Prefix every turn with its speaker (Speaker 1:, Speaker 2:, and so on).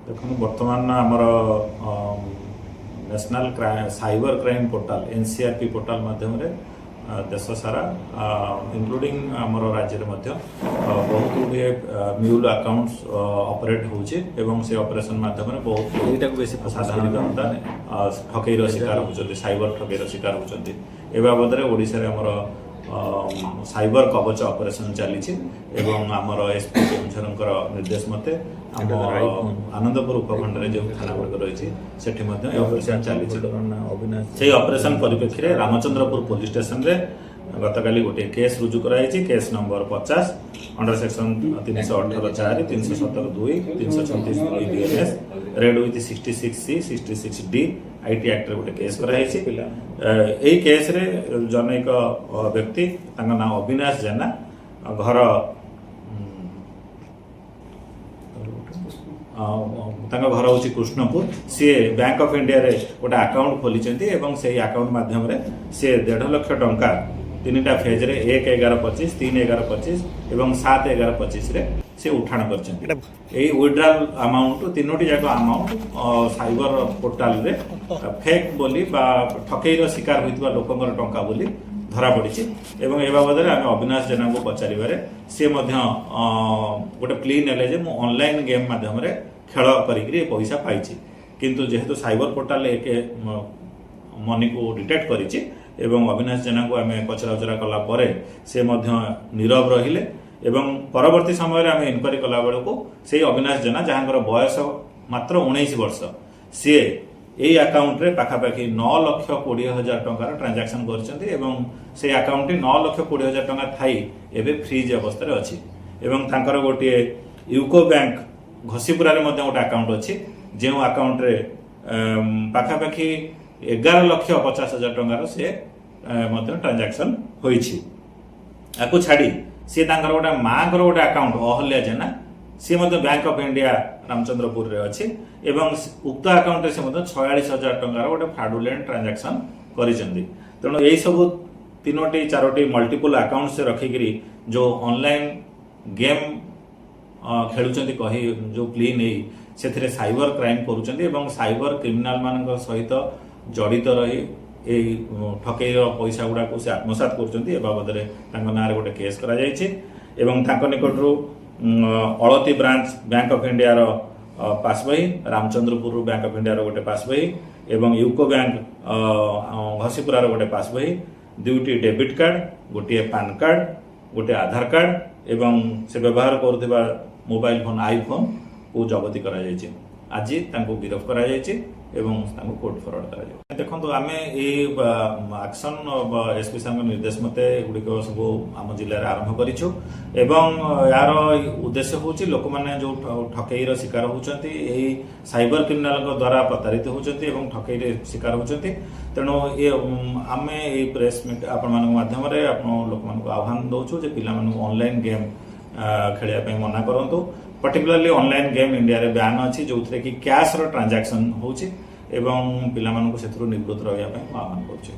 Speaker 1: देखो बर्तमान आमर national cyber crime portal NCRP portal माध्यम देश सारा इंक्लूडिंग आमर राज्य में बहुत गुड़े म्यूल अकाउंट्स ऑपरेट होउछि से ऑपरेशन माध्यम बहुत बेसी साधारण जनता ठकईर शिकार होउछन्ति साइबर ठकईर शिकार होउछन्ति ए बाबद ओडिशा रे हमर साइबर कवच ऑपरेशन चली आमर एसपी केन्दुझर निर्देश मते आनंदपुर उपखंड में जो थाना गुड़िक रही ऑपरेशन चली ऑपरेशन परिप्रेक्षी में रामचंद्रपुर पुलिस स्टेशन रे गतकाली गोटे केस रुजु कराई case number 50 under section 318(4) 317(2) 336(2) BNS red with 66C 66D IT act गोटे केस कराई केस रे जनैक व्यक्ति नाम अविनाश जेना घर घर हूँ कृष्णपुर सी बैंक ऑफ इंडिया रे गोटे अकाउंट खोली से अकाउंट माध्यम रे सी 1.5 लाख टंका 3टा फेज रे 1/11/25 3/11/25 एवं 7/11/25 रे से उठाण कर विड्रॉल अमाउंट 3टी जाक अमाउंट साइबर पोर्टाल रे फेक बोली बा ठकईर शिकार होइतबा लोकंगर टंका बोली धरा पड़ी एवं ए बाबद आम अविनाश जेना को पचारे सी गोटे प्ली ने मु ऑनलाइन गेम माध्यम खेल कर पैसा पाई किंतु जेहेतु साइबर पोर्टाल एक मनी को डिटेक्ट करी अविनाश जेना को आम पचरा उचरा कला से नीरव रहिले एवं परवर्ती समय आम इनक्वारी कला बेलू से अविनाश जेना जहाँ बयस मात्र 19 वर्ष सी यही अकाउंट रे पाखापाखि 9,20,000 टंकार ट्रांजैक्शन कर अकाउंट 9,20,000 टंका थाई एबे फ्रीज अवस्था अच्छी एवं तांकर गोटे यूको बैंक घसीपुरा रे गोटे अकाउंट अच्छी जो अकाउंट रे पाखापाखि 11,50,000 टंकार से ट्रांजैक्शन होइछि आकु छाड़ी सी गोटे माँ गोटे अकाउंट अहल्या जेना सी बैंक ऑफ इंडिया रामचंद्रपुर रे अच्छी एवं उक्त अकाउंट से 46,000 टंकार गोटे फ्रॉडुलेंट ट्रांजैक्शन करिसेंती तेणु यही सब 3-4 मल्टीपल अकाउंट से रखिकी जो ऑनलाइन गेम खेलुचंती कही जो प्ली नहीं से साइबर क्राइम करुचंती साइबर क्रिमिनाल मान सहित जड़ित रही ठकईर पैसा गुड़ाक से आत्मसात कर बाबद ना गोटे केस कर निकटू अलती ब्रांच बैंक ऑफ इंडिया रो पास बही रामचंद्रपुर बैंक ऑफ इंडिया रो गोटे पास बही एवं यूको बैंक घसीपुरा रो गोटे पास बही 2टी डेबिट कार्ड गोटे पैन कार्ड गोटे आधार कार्ड एवं से व्यवहार करुवा मोबाइल फोन आईफोन को जबती करा जायछि आज तांको गिरफ करा जायछि एवं तांको कोर्ट फरवर्ड करा जाय देखंतु आमे ए एक्शन एसपी साहब निर्देश मते गुडी को सब आम जिल्ला रे आरंभ करिछु एवं यार उद्देश्य होछि लोक माने जो ठकईर शिकार होउचंती एही साइबर क्रिमिनल को द्वारा प्रतारित होउचंती एवं ठकईर शिकार होउचंती तेणु ये आमे ए प्रेस मीट आपण मानक माध्यम रे आपण लोक मान को आह्वान दउछु जे पिला मान ऑनलाइन गेम खेलिया पे मना करंतु particularly online game India Ray Ban अच्छी जो कि कैश रो ट्रांजैक्शन होउची एवं पिला मान को सेथुर निवृत्त रहिया पे आह्वान करछु।